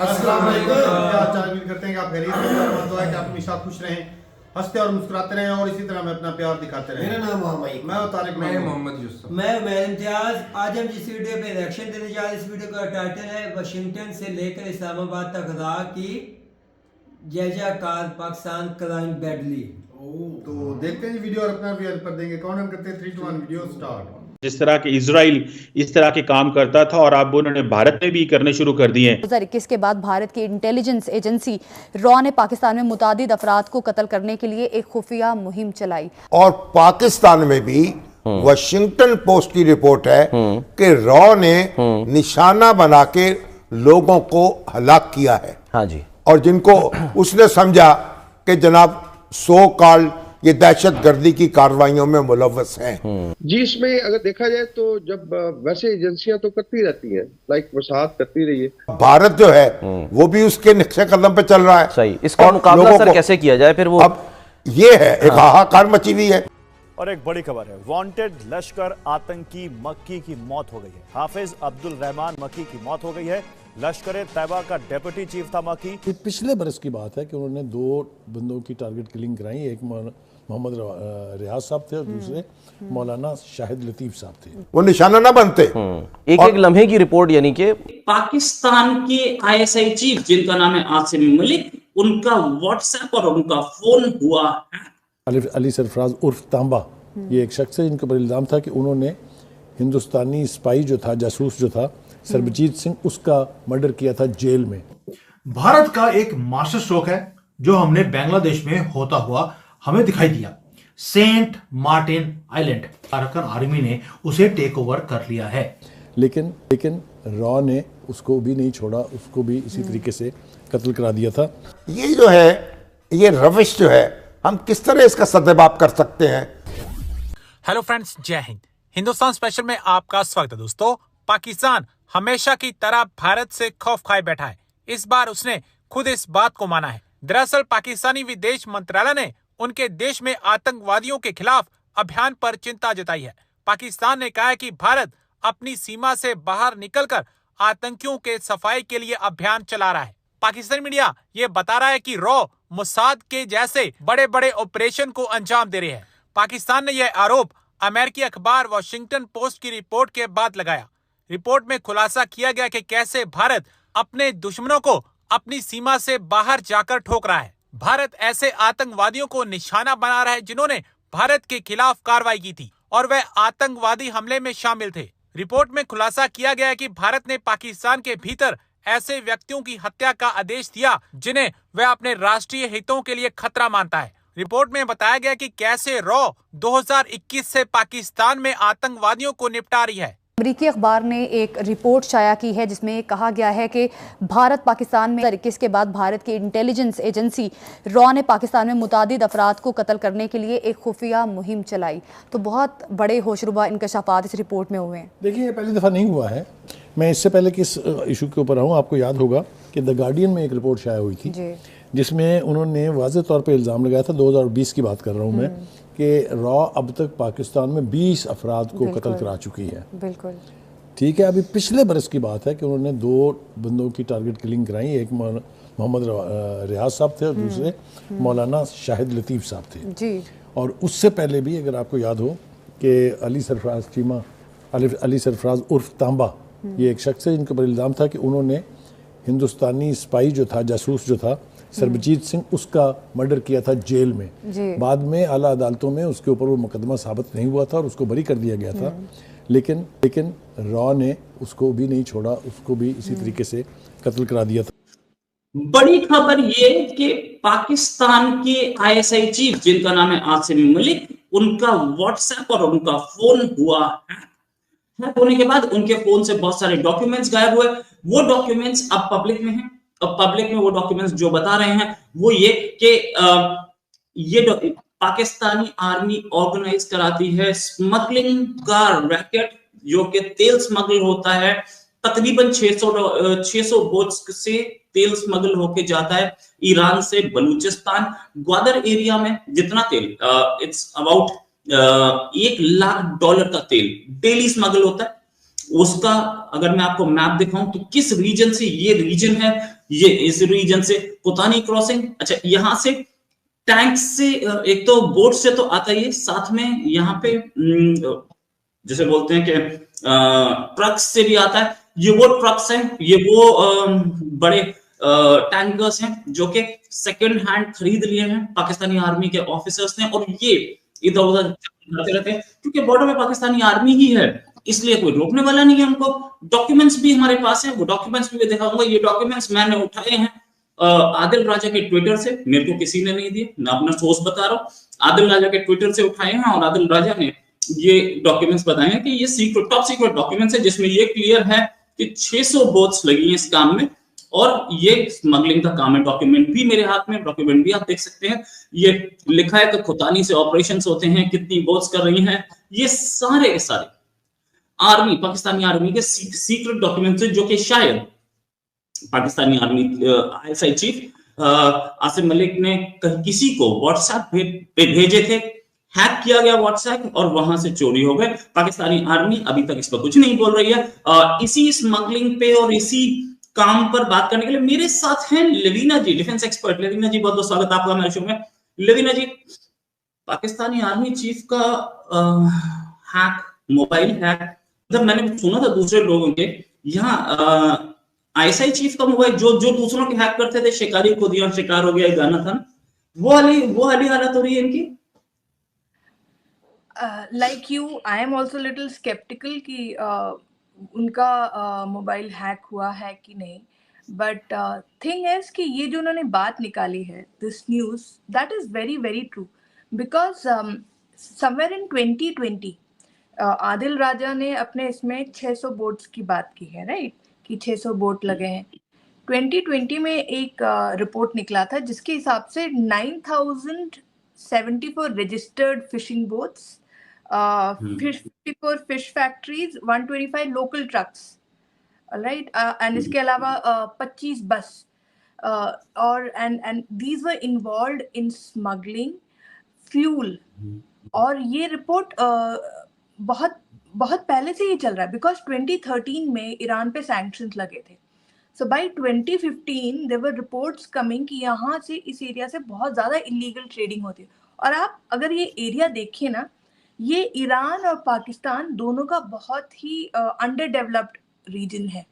अस्सलाम वालेकुम। क्या चाह करते हैं कि आप खैरियत से हैं, दुआ है कि आप हमेशा खुश रहें, हंसते और मुस्कुराते रहें और इसी तरह में अपना प्यार दिखाते रहें। मेरा नाम मोहम्मद, मैं तारिक, मैं मोहम्मद यूसुफ, मैं उमैर इम्तियाज। आज हम जिस वीडियो पे रिएक्शन देने जा रहे हैं, इस वीडियो का टाइटल है वाशिंगटन से लेकर इस्लामाबाद तक खुदा की जय-जयकार, पाकिस्तान क्राइम बैडली। तो देखते हैं जी वीडियो और अपना भी पर देंगे। काउंट डाउन करते हैं 3 2 1 वीडियो स्टार्ट। जिस तरह के इजराइल इस तरह के काम करता था और अब उन्होंने भारत में भी करने शुरू कर दिए हैं। 2021 के बाद भारत की इंटेलिजेंस एजेंसी रॉ ने पाकिस्तान में मुतादिद अफराद को कत्ल करने के लिए एक खुफिया मुहिम चलाई और पाकिस्तान में भी वाशिंगटन पोस्ट की रिपोर्ट है कि रॉ ने निशाना बना के लोगों को हलाक किया है। हाँ जी। और जिनको उसने समझा कि जनाब सो कॉल्ड ये दहशत गर्दी की कार्रवाइयों में मुलव्वस हैं। जी, इसमें अगर देखा जाए तो जब वैसे एजेंसियां तो करती रहती हैं, लाइक वसाहत करती रही है। भारत जो है वो भी उसके नक्शे कदम पे चल रहा है। सही। इसका मुकाबला सर कैसे किया जाए फिर? वो अब ये है एक हाहाकार मची हुई है। और एक बड़ी खबर है, वांटेड लश्कर आतंकी मक्की की मौत हो गई है। हाफिज अब्दुल रहमान मक्की की मौत हो गई है। लश्कर तैयबा का डेप्यूटी चीफ था मक्की। पिछले बरस की बात है कि उन्होंने 2 बंदों की टारगेट किलिंग कराई। एक मोहम्मद रियाज साहब थे और दूसरे मौलाना शाहिद लतीफ साहब थे। वो निशाना ना बनते। एक एक लम्हे की रिपोर्ट, यानी कि पाकिस्तान के आईएसआई चीफ जिनका नाम है आसिम मलिक, उनका व्हाट्सएप और उनका फोन हुआ है। अली सरफराज उर्फ तांबा, ये एक शख्स है जिनके ऊपर इल्जाम था कि उन्होंने हिंदुस्तानी स्पाई जो था, जासूस जो था सरबजीत सिंह, उसका मर्डर किया था जेल में। भारत का एक मास्टर स्ट्रोक है जो हमने बांग्लादेश में होता हुआ हमें दिखाई दिया। सेंट मार्टिन आइलैंड, अरकान आर्मी ने उसे टेक ओवर कर लिया है। लेकिन रॉ ने उसको भी नहीं छोड़ा, उसको भी इसी तरीके से कत्ल करा दिया था। ये जो है, ये रविश जो है, हम किस तरह इसका सद्भाव कर सकते हैं? हेलो फ्रेंड्स, जय हिंद। हिंदुस्तान स्पेशल में आपका स्वागत है। दोस्तों, पाकिस्तान हमेशा की तरह भारत से खौफ खाए बैठा है। इस बार उसने खुद इस बात को माना है। दरअसल पाकिस्तानी विदेश मंत्रालय ने उनके देश में आतंकवादियों के खिलाफ अभियान पर चिंता जताई है। पाकिस्तान ने कहा है कि भारत अपनी सीमा से बाहर निकलकर आतंकियों के सफाई के लिए अभियान चला रहा है। पाकिस्तानी मीडिया ये बता रहा है कि रॉ मोसाद के जैसे बड़े बड़े ऑपरेशन को अंजाम दे रहे हैं। पाकिस्तान ने यह आरोप अमेरिकी अखबार वाशिंगटन पोस्ट की रिपोर्ट के बाद लगाया। रिपोर्ट में खुलासा किया गया कि कैसे भारत अपने दुश्मनों को अपनी सीमा से बाहर जाकर ठोक रहा है। भारत ऐसे आतंकवादियों को निशाना बना रहा है जिन्होंने भारत के खिलाफ कार्रवाई की थी और वह आतंकवादी हमले में शामिल थे। रिपोर्ट में खुलासा किया गया है कि भारत ने पाकिस्तान के भीतर ऐसे व्यक्तियों की हत्या का आदेश दिया जिन्हें वह अपने राष्ट्रीय हितों के लिए खतरा मानता है। रिपोर्ट में बताया गया कि कैसे रॉ 2021 से पाकिस्तान में आतंकवादियों को निपटा रही है। अमेरिकी अखबार ने एक रिपोर्ट शाया की है जिसमें कहा गया है कि भारत पाकिस्तान में 2021 के बाद भारत की इंटेलिजेंस एजेंसी रॉ ने पाकिस्तान में मुतादिद अफराद को कत्ल करने के लिए एक खुफिया मुहिम चलाई। तो बहुत बड़े होशरुबा इंकशाफात इस रिपोर्ट में हुए हैं। देखिए, ये पहली दफ़ा नहीं हुआ है। मैं इससे पहले किस इशू के ऊपर आऊँ, आपको याद होगा कि द गार्डियन में एक रिपोर्ट शाया हुई थी जिसमें उन्होंने वाज़ेह तौर पर इल्ज़ाम लगाया था, 2020 की बात कर रहा हूँ मैं, कि रॉ अब तक पाकिस्तान में 20 अफराद को कत्ल करा चुकी है। बिल्कुल ठीक है। अभी पिछले बरस की बात है कि उन्होंने 2 बंदों की टारगेट किलिंग कराई। एक मोहम्मद रियाज साहब थे और दूसरे मौलाना शाहिद लतीफ साहब थे जी। और उससे पहले भी अगर आपको याद हो कि अली सरफराज उर्फ तांबा, ये एक शख्स है जिनके ऊपर इल्ज़ाम था कि उन्होंने हिंदुस्तानी स्पाई जो था, जासूस जो था सरबजीत सिंह, उसका मर्डर किया था जेल में। बाद में आला अदालतों में उसके ऊपर वो मुकदमा साबित नहीं हुआ था और उसको बरी कर दिया गया था। लेकिन रॉ ने उसको भी नहीं छोड़ा, उसको भी इसी तरीके से कत्ल करा दिया था। बड़ी खबर ये कि पाकिस्तान के आईएसआई चीफ जिनका नाम है आसिम मलिक, उनका व्हाट्सएप और उनका फोन हुआ हैक होने के बाद उनके फोन से बहुत सारे डॉक्यूमेंट्स गायब हुए। वो डॉक्यूमेंट्स अब पब्लिक में हैं। अब पब्लिक में वो डॉक्यूमेंट्स जो बता रहे हैं वो ये कि ये पाकिस्तानी आर्मी ऑर्गेनाइज कराती है स्मगलिंग का रैकेट, जो कि तेल स्मगल होता है। तकरीबन 600 बोट्स से तेल स्मगल होके जाता है ईरान से बलूचिस्तान, ग्वादर एरिया में। जितना तेल, इट्स अबाउट $1 लाख का तेल डेली स्मगल होता है। उसका अगर मैं आपको मैप दिखाऊं तो किस रीजन से ये रीजन है, ये इस रीजन से कोतानी क्रॉसिंग, अच्छा यहाँ से टैंक से एक तो बोट से तो आता ही है, साथ में यहाँ पे जैसे बोलते हैं कि ट्रक से भी आता है। ये वो ट्रक्स हैं, ये वो बड़े टैंकर्स हैं जो कि सेकंड हैंड खरीद लिए हैं पाकिस्तानी आर्मी के ऑफिसर्स ने, और ये इधर उधर जाते रहते हैं क्योंकि बॉर्डर में पाकिस्तानी आर्मी ही है, इसलिए कोई रोकने वाला नहीं है हमको। डॉक्यूमेंट्स भी हमारे पास हैं, वो डॉक्यूमेंट्स भी मैं दिखाऊंगा। ये डॉक्यूमेंट्स मैंने उठाए हैं आदिल राजा के ट्विटर से, मेरे को किसी ने नहीं दिए, मैं अपना सोर्स बता रहा हूँ। आदिल राजा के ट्विटर से उठाए हैं और आदिल राजा ने ये डॉक्यूमेंट्स बताए हैं कि ये सीक्रेट, टॉप सीक्रेट डॉक्यूमेंट्स है, जिसमें ये क्लियर है कि 600 बोट्स लगी हैं इस काम में और ये स्मगलिंग का काम है। डॉक्यूमेंट भी मेरे हाथ में, डॉक्यूमेंट भी आप देख सकते हैं। ये लिखा है कि खोतानी से ऑपरेशंस होते हैं, कितनी बोट्स कर रही हैं, ये सारे के सारे आर्मी, पाकिस्तानी आर्मी के सीक्रेट डॉक्यूमेंट्स जो कि शायद Pakistani army ISI chief Asim Malik ने किसी को व्हाट्सएप पे भेजे थे, हैक किया गया व्हाट्सएप और वहां से चोरी हो गए। पाकिस्तानी आर्मी अभी तक इस पर कुछ नहीं बोल रही है। इसी स्मगलिंग पे और इसी काम पर बात करने के लिए मेरे साथ हैं लवीना जी, डिफेंस एक्सपर्ट। लवीना जी, बहुत बहुत स्वागत आपका हमारे शो में। लवीना जी, पाकिस्तानी आर्मी चीफ का हैक, मोबाइल हैक, मतलब मैंने सुना था दूसरे लोगों के यहाँ आईएसआई चीफ का मोबाइल जो दूसरों के हैक करते थे, शिकारी को दिया शिकार हो गया, एक गाना था, वो वाली हालत हो रही है इनकी। Like you, I am also little skeptical कि उनका मोबाइल हैक हुआ है कि नहीं, बट थिंग इज कि ये जो उन्होंने बात निकाली है, this news, that is very very true, because somewhere in 2020 Adil Raja ने अपने इसमें 600 बोट्स की बात की है, राइट, कि 600 बोट लगे हैं। 2020 में एक रिपोर्ट निकला था जिसके हिसाब से 9074 registered fishing boats, 54 fish factories, 125 local trucks, right, and इसके अलावा 25 बस, और and these were involved in smuggling fuel. और ये रिपोर्ट बहुत बहुत पहले से ही चल रहा है, बिकॉज 2013 में ईरान पे सैंक्शंस लगे थे। So by 2015 there were reports coming कि यहाँ से, इस एरिया से बहुत ज़्यादा इलीगल ट्रेडिंग होती है। और आप अगर ये एरिया देखिए ना, ये ईरान और पाकिस्तान दोनों का बहुत ही अंडर डेवलप्ड रीजन है,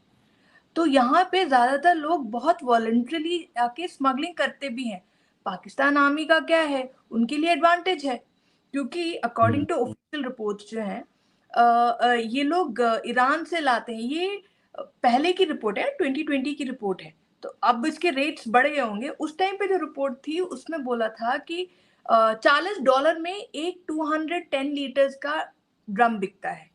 तो यहाँ पे ज़्यादातर लोग बहुत वॉलंटरीली आके स्मगलिंग करते भी हैं। पाकिस्तान आर्मी का क्या है, उनके लिए एडवांटेज है, क्योंकि अकॉर्डिंग टू ऑफिशियल रिपोर्ट्स जो हैं, ये लोग ईरान से लाते हैं। ये पहले की रिपोर्ट है, 2020 की रिपोर्ट है, तो अब इसके रेट्स बढ़ गए होंगे। उस टाइम पे जो रिपोर्ट थी उसमें बोला था कि $40 में एक 210 लीटर्स का ड्रम बिकता है।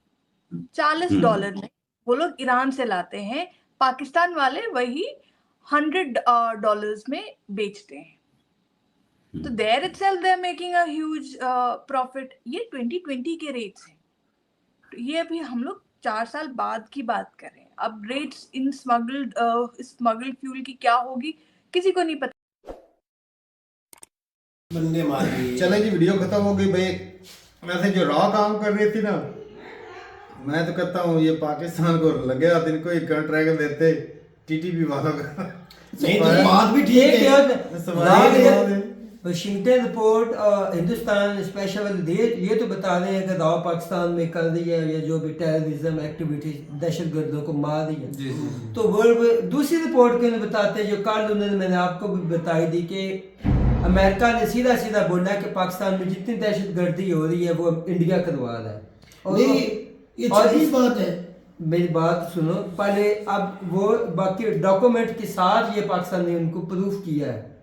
$40 में वो लोग ईरान से लाते हैं, पाकिस्तान वाले वही $100 में बेचते हैं। तो there itself they are making a huge profit. ये 2020 के रेट्स हैं, तो ये अभी हम लोग 4 साल बाद की बात कर रहे हैं। अब रेट्स इन स्मगल्ड फ्यूल की क्या होगी किसी को नहीं पता। चले जी, वीडियो खत्म हो गई भाई। वैसे जो रॉ काम कर रही थी ना, मैं तो कहता हूँ ये पाकिस्तान को लगे हाथ इनको एक कॉन्ट्रैक्ट देते टीटीपी वालों का। नहीं तो बात भी ठीक है। वाशिंगटन रिपोर्ट और हिंदुस्तान स्पेशल ये तो बता रहे हैं कि दाव पाकिस्तान में कर दी है, या जो भी टेररिज्म एक्टिविटीज, दहशतगर्दों को मार दी है। तो वर्ल्ड दूसरी रिपोर्ट के लिए बताते हैं, जो कल उन्होंने, मैंने आपको भी बताई दी कि अमेरिका ने सीधा सीधा बोला कि पाकिस्तान में जितनी दहशतगर्दी हो रही है वो इंडिया करवा रहा है। और ये अच्छी बात है, मेरी बात सुनो पहले। अब वो बाकी डॉक्यूमेंट के साथ ये पाकिस्तान ने उनको प्रूफ किया है,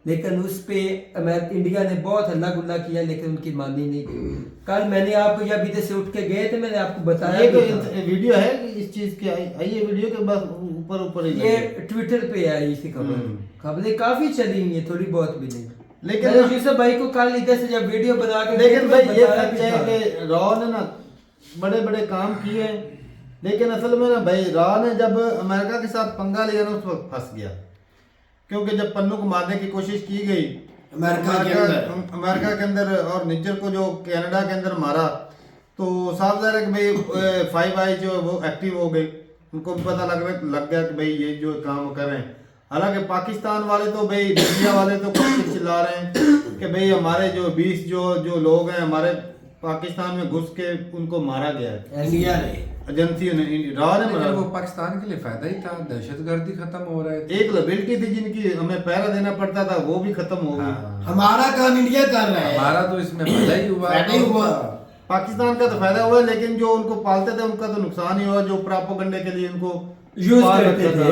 लेकिन उस पे इंडिया ने बहुत हल्ला गुल्ला किया, लेकिन उनकी मानी नहीं गई। कल मैंने आपको या विदेश से उठ के गए थे, मैंने आपको बताया वीडियो है इस चीज की, आइए वीडियो के बस ऊपर ये ट्विटर पे आई थी खबरें काफी चली हुई है, थोड़ी बहुत भी नहीं। लेकिन यूसुफ भाई को कल इधर से जब वीडियो बना के, लेकिन भाई ये सच है कि रॉ ने ना बड़े बड़े काम किए, लेकिन असल में ना भाई रॉ ने जब अमेरिका के साथ पंगा लिया ना, उस वक्त फंस गया। क्योंकि जब पन्नू को मारने की कोशिश की गई अमेरिका के अंदर और निज्जर को जो कनाडा के अंदर मारा, तो साफ ज़ाहिर है कि भाई 5 आई जो वो एक्टिव हो गई, उनको भी पता लग गया कि भाई ये जो काम कर रहे हैं। हालांकि पाकिस्तान वाले तो भाई, इंडिया वाले तो कुछ चिल्ला रहे हैं कि भाई हमारे जो 20 जो लोग हैं हमारे पाकिस्तान में घुस के उनको मारा गया है इंडिया ने, एजेंसियों ने, रॉ ने मारा। वो पाकिस्तान के लिए फायदा ही था, दहशतगर्दी खत्म हो रहा है। एक लायबिलिटी थी जिनकी हमें पहरा देना पड़ता था, वो भी खत्म हो गई। हमारा काम इंडिया कर रहा है, हमारा तो इसमें फायदा ही हुआ। पाकिस्तान का तो फायदा हुआ, लेकिन जो उनको पालते थे उनका तो नुकसान ही हुआ, जो प्रोपेगेंडे के लिए उनको यूज करते थे।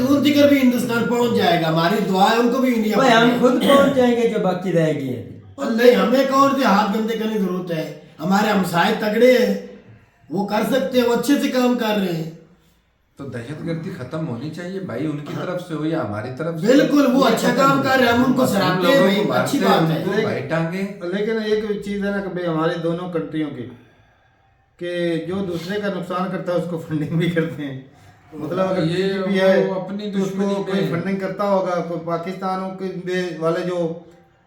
उनके घर भी हिंदुस्तान पहुंच जाएगा, हमारी दुआ है उनको भी इंडिया। भाई हम खुद पहुंच जाएंगे जो बाकी रह गए हैं। और नहीं, हमें कौन से हाथ गंदे करने की जरूरत है, हमारे हमसाए तगड़े हैं, वो कर सकते हैं, वो अच्छे से काम कर रहे हैं। तो दहशतगर्दी खत्म होनी चाहिए भाई, उनकी तरफ से हो या हमारी तरफ से। बिल्कुल, वो अच्छा काम कर रहे हैं, हम उनको सराहते हैं भाई, अच्छी बात है। भाई टांगे, लेकिन एक चीज है ना कि भाई हमारी दोनों कंट्रियों की कि जो दूसरे का नुकसान करता है उसको फंडिंग भी करते हैं। मतलब अगर ये भी है अपनी तो उसको कोई फंडिंग करता होगा, कोई पाकिस्तान के वाले जो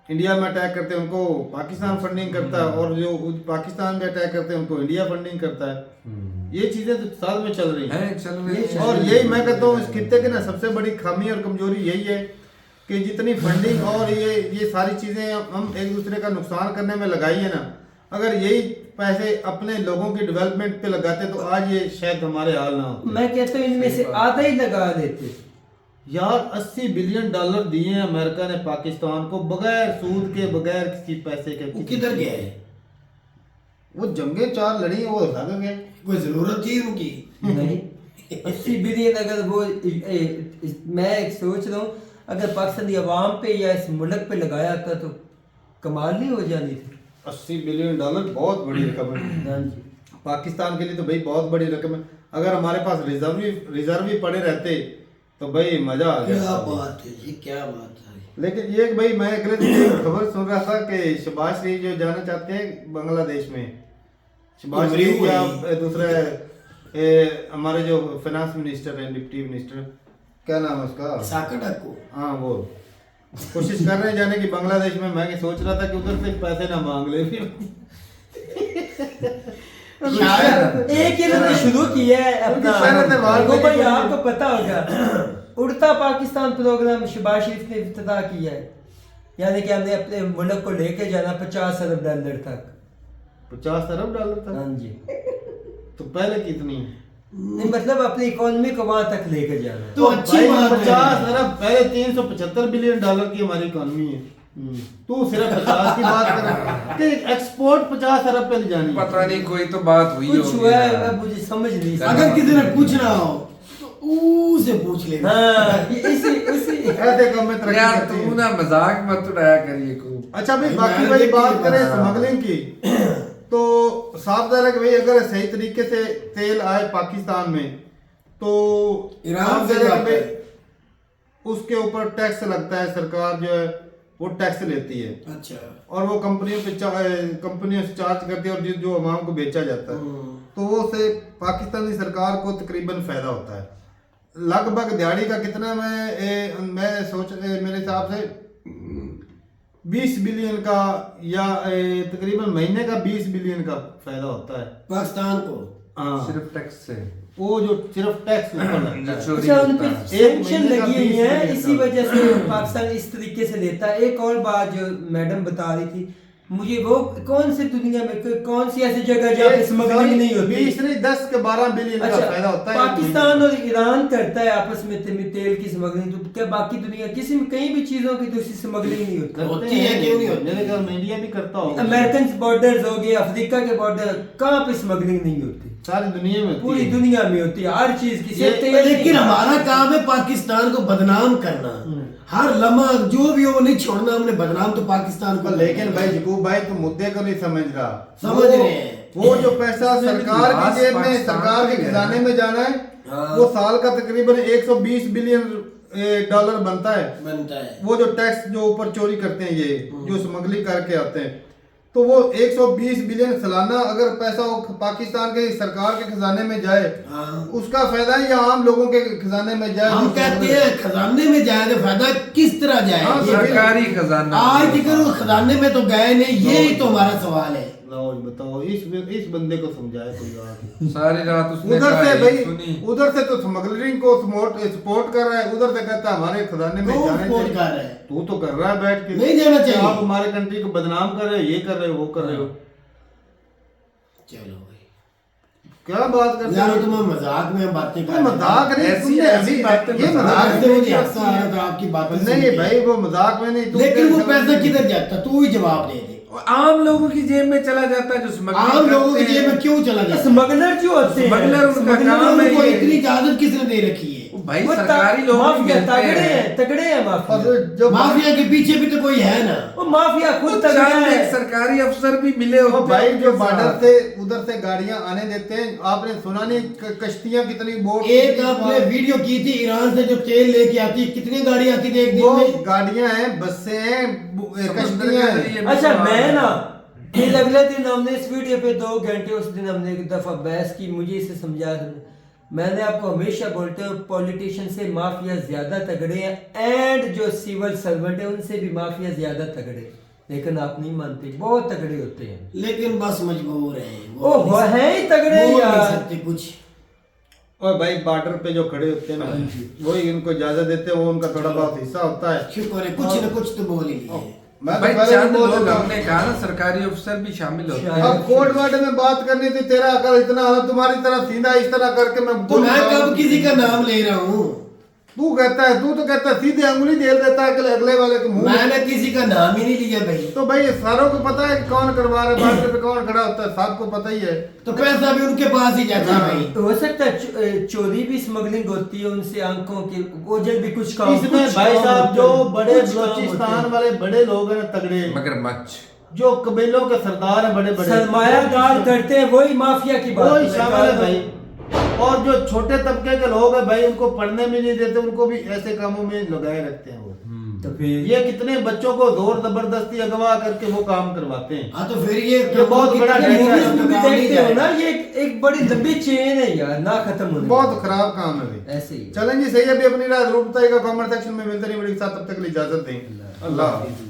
इंडिया में अटैक करते हैं उनको पाकिस्तान फंडिंग करता है, और जो पाकिस्तान में अटैक करते हैं उनको इंडिया फंडिंग करता है। ये चीजें तो साथ में चल रही हैं, और यही मैं कहता हूँ इस खित्ते की ना सबसे बड़ी खामी और कमजोरी यही है कि जितनी फंडिंग और ये सारी चीजें हम एक दूसरे का नुकसान करने में लगाई है ना, अगर यही पैसे अपने लोगों की डेवलपमेंट पे लगाते तो आज ये शायद हमारे हाल ना होते। मैं कहता हूँ इनमें से आधा ही लगा देते यार। $80 बिलियन दिए हैं अमेरिका ने पाकिस्तान को, बगैर सूद के, बगैर किसी पैसे के। वो किधर गया है? वो जंगे 4 लड़ी, वो भाग गए। कोई जरूरत थी उनकी? नहीं। 80 बिलियन अगर वो मैं सोच रहा हूँ अगर पाकिस्तान की आवाम पे या इस मुल्क पे लगाया था तो कमाल नहीं हो जानी थी। $80 बिलियन बहुत बड़ी रकम है पाकिस्तान के लिए, तो भाई बहुत बड़ी रकम है। अगर हमारे पास रिजर्व ही पड़े रहते तो भाई मजा आ गया। क्या बात है जी, क्या बात है। लेकिन ये भाई मैं अगले दिन खबर सुन रहा था कि शहबाज शरीफ जो जाना चाहते हैं बांग्लादेश में, शहबाज शरीफ या दूसरे हमारे जो फाइनेंस मिनिस्टर है, डिप्टी मिनिस्टर, क्या नाम है उसका, साकड़को, हाँ, वो कोशिश कर रहे हैं जाने की बांग्लादेश में। मैं सोच रहा था कि उधर से पैसे ना मांग ले फिर। एक इन्होंने शुरू किया है अपना, भाई आपको पता होगा, उड़ता पाकिस्तान प्रोग्राम शहबाज शरीफ ने इफ्तिताह किया है, यानी कि हमने अपने मुल्क को लेके जाना $50 अरब तक। $50 अरब तक? हाँ जी। तो पहले कितनी? नहीं, मतलब अपनी इकोनॉमी को वहां तक लेके जाना। तो अच्छी बात है। 50 अरब, पहले $375 बिलियन की हमारी इकोनॉमी है, तू सिर्फ 50 की बात कर कि एक्सपोर्ट 50 अरब पे ले जानी। पता नहीं, कोई तो बात हुई कुछ हुआ है, मुझे समझ नहीं। अगर किसी ने पूछना हो तो से पूछ लेना। यार तू ना मजाक मत उड़ाया करिए को। अच्छा भाई, बाकी भाई बात करें स्मगलिंग की, तो साफ है कि भाई अगर सही तरीके से तेल आए पाकिस्तान में तो ईरान से उसके ऊपर टैक्स लगता है, सरकार जो है वो टैक्स लेती है। अच्छा। और वो कंपनियों से चार्ज करती है, और जो अवाम को बेचा जाता है तो वो से पाकिस्तानी सरकार को तकरीबन फायदा होता है। लगभग दिहाड़ी का कितना मैं सोच मेरे हिसाब से 20 बिलियन का या तकरीबन महीने का 20 बिलियन का फायदा होता है पाकिस्तान को। हाँ, सिर्फ टैक्स से, वो जो सिर्फ टैक्स अच्छा, उन पे सैंक्शन लगी हुई है, इसी वजह से पाकिस्तान इस तरीके से लेता है। एक और बात जो मैडम बता रही थी मुझे, वो कौन सी दुनिया में कौन सी ऐसी जगह जहाँ पे स्मगलिंग नहीं होती? 10 के 12 बिलियन का फायदा होता है। पाकिस्तान और ईरान करता है आपस में तेल की स्मगलिंग, तो क्या बाकी दुनिया किसी में कहीं भी चीजों की दूसरी स्मगलिंग नहीं होती है? क्यों नहीं होती? मेरे घर में इंडिया भी करता होगा। अमेरिकन बॉर्डर्स हो गए, अफ्रीका के बॉर्डर, कहाँ पे स्मगलिंग नहीं होती? सारी दुनिया में, पूरी दुनिया में होती है हर चीज की। लेकिन हमारा काम है पाकिस्तान को बदनाम करना, हर लम्हा जो भी हो नहीं छोड़ना हमने, बदनाम तो पाकिस्तान को। लेकिन भाई यकूब भाई तो मुद्दे को नहीं समझ रहा। समझ रहे हैं वो जो पैसा सरकार की जेब में, सरकार के खजाने में जाना है, वो साल का तकरीबन $120 बिलियन बनता है। वो जो टैक्स जो ऊपर चोरी करते हैं, ये जो स्मगलिंग करके आते हैं, तो वो 120 बिलियन सालाना अगर पैसा पाकिस्तान के सरकार के खजाने में जाए, उसका फायदा ही आम लोगों के खजाने में जाए। हम कहते हैं खजाने में जाए तो फायदा किस तरह जाए? सरकारी खजाना। आज अगर वो खजाने में तो गए नहीं, यही तो हमारा सवाल है। लो बताओ, इस बंदे को समझाए कोई और। सारी रात उसने उधर से कहा, भाई सुनी। उधर से तो स्मगलरिंग को सपोर्ट कर रहा है, उधर से कहता है हमारे खजाने में कौन जाने सपोर्ट चाहिए। कर रहा है? तू तो कर रहा है बैठ के, नहीं जाना चाहिए। आप हमारे कंट्री को बदनाम कर रहे हो, ये कर रहे हो, वो कर रहे हो। चलो भाई क्या बात करते यार, हो? तुम मजाक में बातें कर तो मजाक नहीं, ऐसी तुमने ऐसी अभी बातें ये मजाक करते नहीं मुझे किया। हंसा आ रहा था आपकी बातें सुन नहीं के। भाई वो मजाक में नहीं, लेकिन वो पैसा किधर जाता, तू ही जवाब दे दे। आम लोगों की जेब में चला जाता है, जो स्मगलिंग आम लोगों की करते जेब हैं। में क्यों चला जाता? स्मगलर जो होते हैं, स्मगलर उनका स्मगलर काम है उनको ये। इतनी इजाजत किसने दे रखी है? भाई वो सरकारी लोग भी माफिया मिलते तगड़े हैं। हैं, तगड़े हैं माफिया। और जो माफिया के पीछे भी तो कोई है ना। वो माफिया खुद वो तगड़ा चांद है। एक सरकारी अफसर भी मिले तो होते भाई हैं जो उनके बॉर्डर साथ। से उधर से गाड़ियां आने देते हैं, आपने सुना नहीं कश्तियां कितनी बोट एक आपने वीडियो की थी ईरान से जो तेल लेके आती है, कितनी गाड़ी आती थी एक दिन वो में? गाड़ियां हैं, बसें हैं, कश्तियां हैं। अच्छा मैं ना फिर अगले दिन हमने इस वीडियो पे 2 घंटे उस दिन हमने एक दफा बहस की, मुझे इसे समझाया। मैंने आपको हमेशा बोलते हो पॉलिटिशियन से माफिया ज्यादा तगड़े हैं, एंड जो सिविल सर्वेंट है उनसे भी माफिया ज्यादा तगड़े, लेकिन आप नहीं मानते, बहुत तगड़े होते हैं। लेकिन बस मजबूर हैं वो है ही तगड़े बोल नहीं यार। सकते कुछ। और भाई बॉर्डर पे जो खड़े होते हैं ना, वही इनको इजाजत देते हैं, वो उनका थोड़ा बहुत हिस्सा होता है। शुक्र है कुछ न कुछ तो बोल ही लिए। मैं तो भाई पहले चंद भी बोल लोग देता हूं। हमने कहा ना, सरकारी अफसर भी शामिल होते हैं। अब कोर्ट वार्ड में बात करनी थी, तेरा अकल इतना हो, तुम्हारी तरह सीधा इस तरह करके मैं तो मैं कब किसी का नाम ले रहा हूँ? तू तो कहता है सीधे अंगुली जेल देता है अगले वाले के मुंह में। मैंने किसी का नाम ही नहीं लिया भाई। तो भाई सारों को पता है कि कौन करवा रहा है, बॉर्डर पे कौन खड़ा होता है, सबको पता ही है। तो पैसा भी उनके पास ही जाता है भाई। हो सकता है चोरी भी स्मगलिंग होती है उनसे, आंखों की ओझल भी कुछ काम। इसमें कुछ भाई काम साहब होते जो हैं, बड़े कुछ काम होते बलोचिस्तान हैं। वाले बड़े लोग हैं तगड़े, मगरमच्छ जो कबीलों के सरदार हैं बड़े बड़े, सरमायादार करते हैं, वही माफिया की बात वही शामिल है भाई। और जो छोटे तबके के लोग हैं भाई, उनको पढ़ने में नहीं देते, उनको भी ऐसे कामों में लगाए रखते हैं वो। तो फिर ये कितने बच्चों को जोर जबरदस्ती अगवा करके वो काम करवाते हैं। हाँ तो फिर ये बहुत बड़ा कितने डेटा movies है। में भी देखते देखते हो हो ना, ये एक बड़ी लंबी चेन है यार, ना खत्म होने बहुत खराब काम है भाई। ऐसे ही। चलें जी, सही है। अभी अपनी राय जरूर बताइएगा कमेंट सेक्शन में। मिलते नहीं वीडियो के साथ, तब तक के लिए इजाजत दें। अल्लाह हाफिज़।